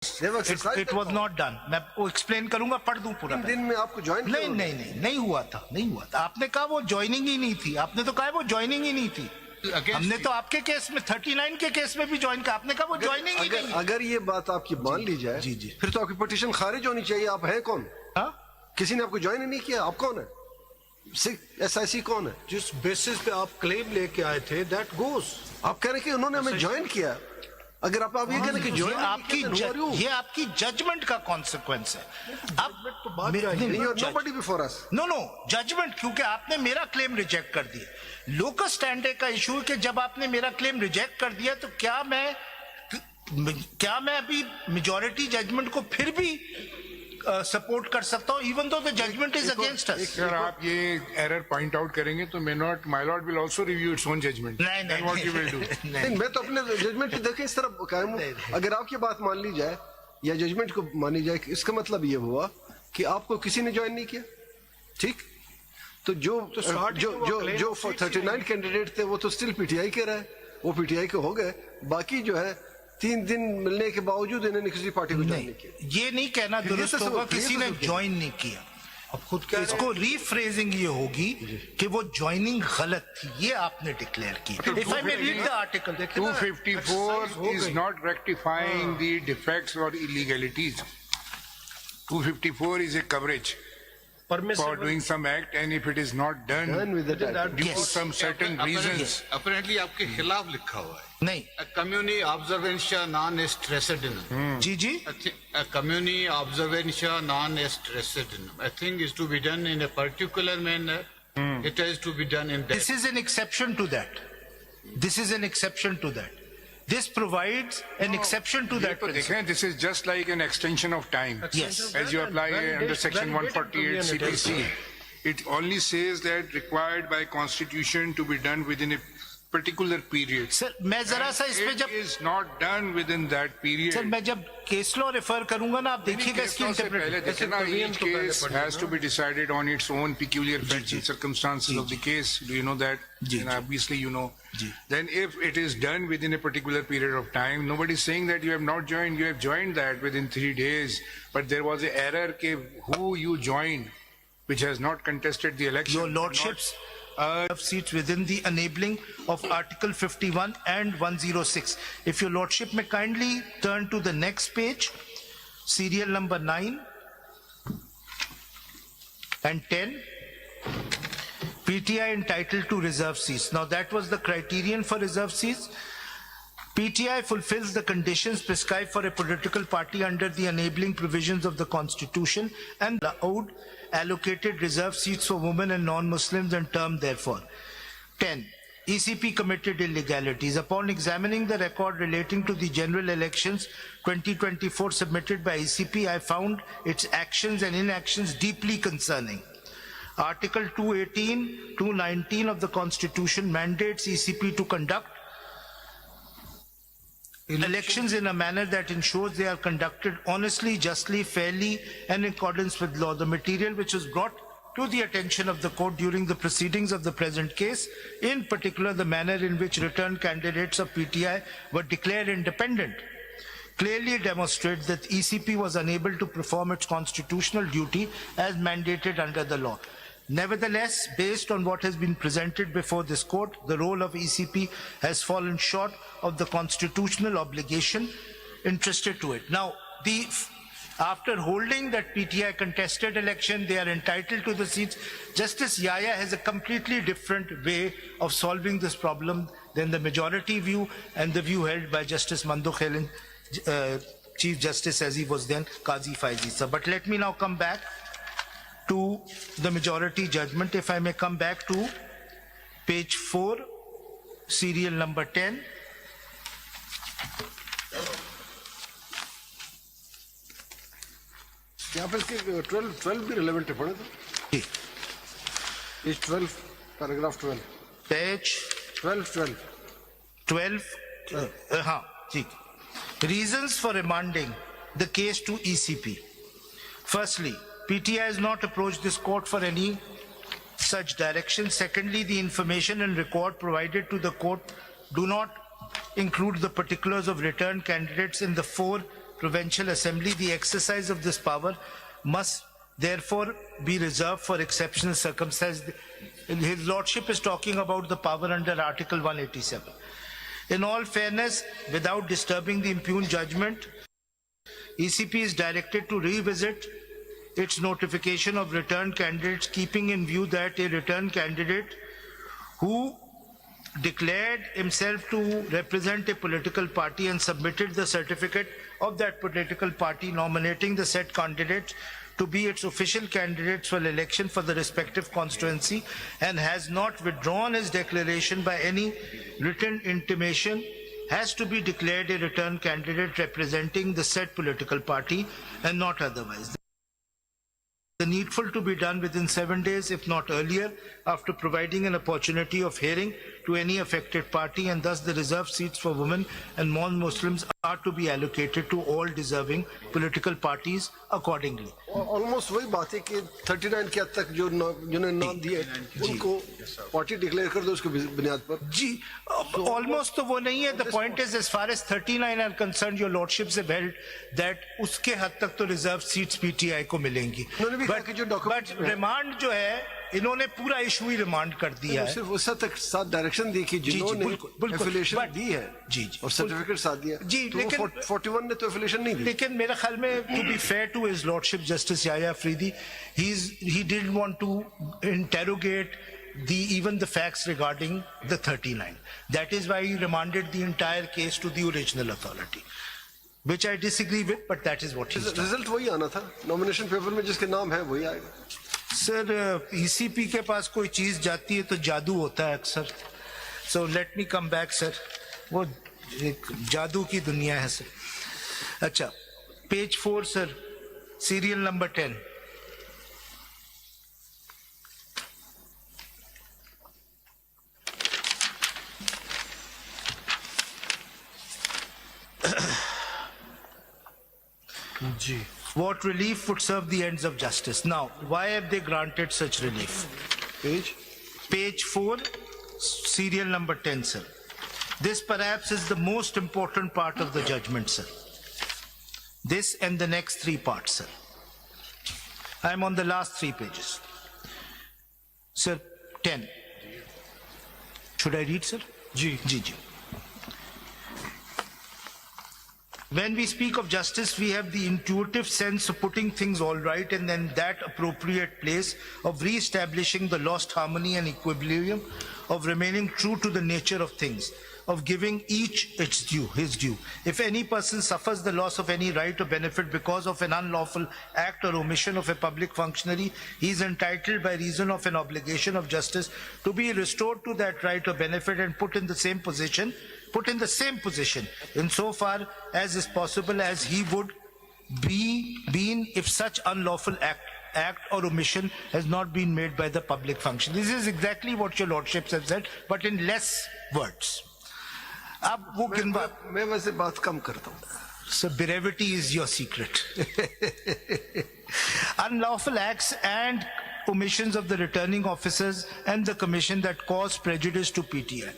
It was not done. मैं वो explain करूंगा, पढ़ दूं पूरा। 3 दिन में आपको ज्वाइन नहीं हुआ था। आपने कहा वो ज्वाइनिंग ही नहीं थी। आपने तो कहा वो ज्वाइनिंग ही नहीं थी। हमने तो आपके केस में 39 के केस में भी ज्वाइन किया, आपने कहा वो ज्वाइनिंग ही नहीं। अगर ये बात आपकी मान ली जाए जी जी, फिर तो आपकी पिटीशन खारिज होनी चाहिए। आप हैं कौन? हाँ, किसी ने आपको ज्वाइन नहीं किया। आप कौन है? SIC कौन है? जिस बेसिस पे आप क्लेम लेके आए थे दैट गोज। आप कह रहे हैं कि उन्होंने हमें ज्वाइन किया। अगर आप ये कह रहे हैं कि ज्वाइन ये आपकी जजमेंट का कॉन्सिक्वेंस है। अब nobody before us. No judgement, क्योंकि आपने मेरा क्लेम रिजेक्ट कर दिया। लोकस स्टैंडे का इशू है कि जब आपने मेरा क्लेम रिजेक्ट कर दिया तो क्या मैं अभी मेजॉरिटी जजमेंट को फिर भी सपोर्ट कर सकता हूं, even though the judgement is against us. अगर आप ये एरर पॉइंट आउट करेंगे तो my lord will also review its own judgement. नहीं, व्हाट यू विल डू। नहीं, मैं तो अपने जजमेंट देखे इस तरह कायम हूं। अगर आपकी बात मान ली जाए या जजमेंट को मानी जाए, इसका मतलब ये हुआ कि आपको किसी ने ज्वाइन नहीं किया। ठीक, तो जो 39 कैंडिडेट थे वो तो स्टिल PTI के रहे, वो PTI के हो गए। बाकी जो है 3 दिन मिलने के बावजूद इन्होंने किसी पार्टी को ज्वाइन नहीं किया। ये नहीं कहना दुरुस्त होगा किसी ने ज्वाइन नहीं किया। अब खुद क्या इसको रीफ्रेजिंग ये होगी कि वो ज्वाइनिंग गलत थी, ये आपने डिक्लेयर की। If I may read the article, 254 is not rectifying the defects or illegalities. 254 is a coverage for doing some act, and if it is not done with that due to some certain reasons. Apparently आपके खिलाफ लिखा हुआ है। नहीं, A community observantia non est residendum. जी A community observantia non est residendum. I think is to be done in a particular manner. It has to be done in that. This is an exception to that. This provides an exception to that principle. This is just like an extension of time. Yes. As you apply under section 148 CPC, it only says that required by constitution to be done within a particular period. Sir मैं जरा सा इस पे It जब is not done within that period. Sir मैं जब case law refer करूंगा ना, आप देखिएगा इसकी Each case has to be decided on its own peculiar facts and circumstances of the case. Do you know that? And obviously you know. Then if it is done within a particular period of time, nobody is saying that you have not joined. You have joined that within 3 days, but there was an error who you joined, which has not contested the election. Your lordships of seats within the enabling of Article 51 and 106. If your lordship may kindly turn to the next page, serial number 9 and 10. PTI entitled to reserve seats. Now that was the criterion for reserve seats. PTI fulfills the conditions prescribed for a political party under the enabling provisions of the Constitution and allowed allocated reserve seats for women and non-Muslims and termed therefore. 10. ECP committed illegalities. Upon examining the record relating to the general elections 2024 submitted by ECP, I found its actions and inactions deeply concerning. Article 218, 219 of the Constitution mandates ECP to conduct elections in a manner that ensures they are conducted honestly, justly, fairly, and in accordance with law. The material which was brought to the attention of the court during the proceedings of the present case, in particular the manner in which returned candidates of PTI were declared independent, clearly demonstrates that ECP was unable to perform its constitutional duty as mandated under the law. Nevertheless, based on what has been presented before this court, the role of ECP has fallen short of the constitutional obligation entrusted to it. Now, after holding that PTI contested election, they are entitled to the seats, Justice Yahya has a completely different way of solving this problem than the majority view and the view held by Justice Mandukh Helen, Chief Justice as he was then, Qazi Faizi sir. But let me now come back to the majority judgment. If I may come back to page 4, serial number 10. यहाँ पे इसके 12 भी relevant है, पढ़े तो? Page 12, paragraph 12. Page 12. हाँ, ठीक. Reasons for remanding the case to ECP. Firstly, PTI has not approached this court for any such direction. Secondly, the information and record provided to the court do not include the particulars of returned candidates in the 4 Provincial Assembly, the exercise of this power must therefore be reserved for exceptional circumstances. His Lordship is talking about the power under Article 187. In all fairness, without disturbing the impugned judgment, ECP is directed to revisit its notification of returned candidates, keeping in view that a returned candidate who declared himself to represent a political party and submitted the certificate of that political party nominating the said candidate to be its official candidates for election for the respective constituency and has not withdrawn his declaration by any written intimation has to be declared a returned candidate representing the said political party and not otherwise. The needful to be done within 7 days, if not earlier, after providing an opportunity of hearing to any affected party, and thus the reserved seats for women and non-Muslims are to be allocated to all deserving political parties accordingly. Almost वही बात है कि 39 के हद तक जो जिन्होंने नाम दिए उनको पार्टी डिक्लेयर कर दो उसके बुनियाद पर जी ऑलमोस्ट तो वो नहीं है. The point is as far as 39 are concern your lordships have held that उसके हद तक तो रिजर्व सीट्स पीटीआई को मिलेंगी. बट रिमांड जो है इन्होंने पूरा इशू ही रिमांड कर दिया है. सिर्फ उस तक साथ डायरेक्शन दी कि जिन्होंने एफिलिएशन दी है जी और सर्टिफिकेट साथ दिया जी, लेकिन 41 ने तो एफिलिएशन नहीं दी. लेकिन मेरे ख्याल में to be fair to his lordship justice Yahya Afridi he didn't want to interrogate even the facts regarding the 39. That is why he remanded the entire case to the original authority, which I disagree with, but that is what he's done. Result वही आना था. Nomination paper में जिसके नाम है वही आएगा. Sir ECP के पास कोई चीज जाती है तो जादू होता है अक्सर. So let me come back sir. वो एक जादू की दुनिया है सर. अच्छा, पेज 4 सर, सीरियल नंबर 10. जी. What relief would serve the ends of justice? Now, why have they granted such relief? Page 4, serial number 10, sir. This perhaps is the most important part of the judgment, sir. This and the next 3 parts, sir. I'm on the last 3 pages. Sir, 10. Should I read, sir? जी. Ji. When we speak of justice, we have the intuitive sense of putting things all right and then that appropriate place of re-establishing the lost harmony and equilibrium, of remaining true to the nature of things, of giving each its due, his due. If any person suffers the loss of any right or benefit because of an unlawful act or omission of a public functionary, he is entitled by reason of an obligation of justice to be restored to that right or benefit and put in the same position insofar as is possible as he would be been if such unlawful act or omission has not been made by the public function. This is exactly what your lordships have said, but in less words. अब वो मैं वैसे बात कम करता हूँ. So brevity is your secret. Unlawful acts and omissions of the returning officers and the commission that cause prejudice to PTI.